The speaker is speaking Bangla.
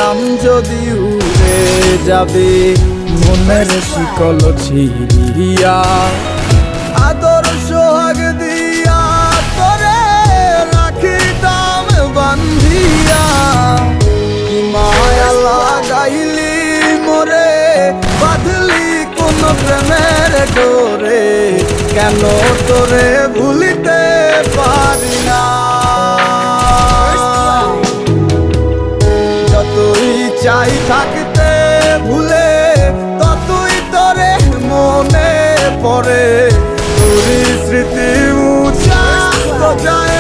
প্রাণ যদি উড়ে যাবে মনের শিকল ছিড়িয়া, আদর সোহাগ দিয়া তোরে রাখিতাম বান্ধিয়া। কি মায়া লাগাইলি মোরে, বাঁধলি কোন প্রেমের ডোরে, কেন তোরে ভুলিতে পারি না। যতই চাই থাকতে ভুলে, ততই তোরে মনে পড়ে, তোর স্মৃতি মুছা তো যায়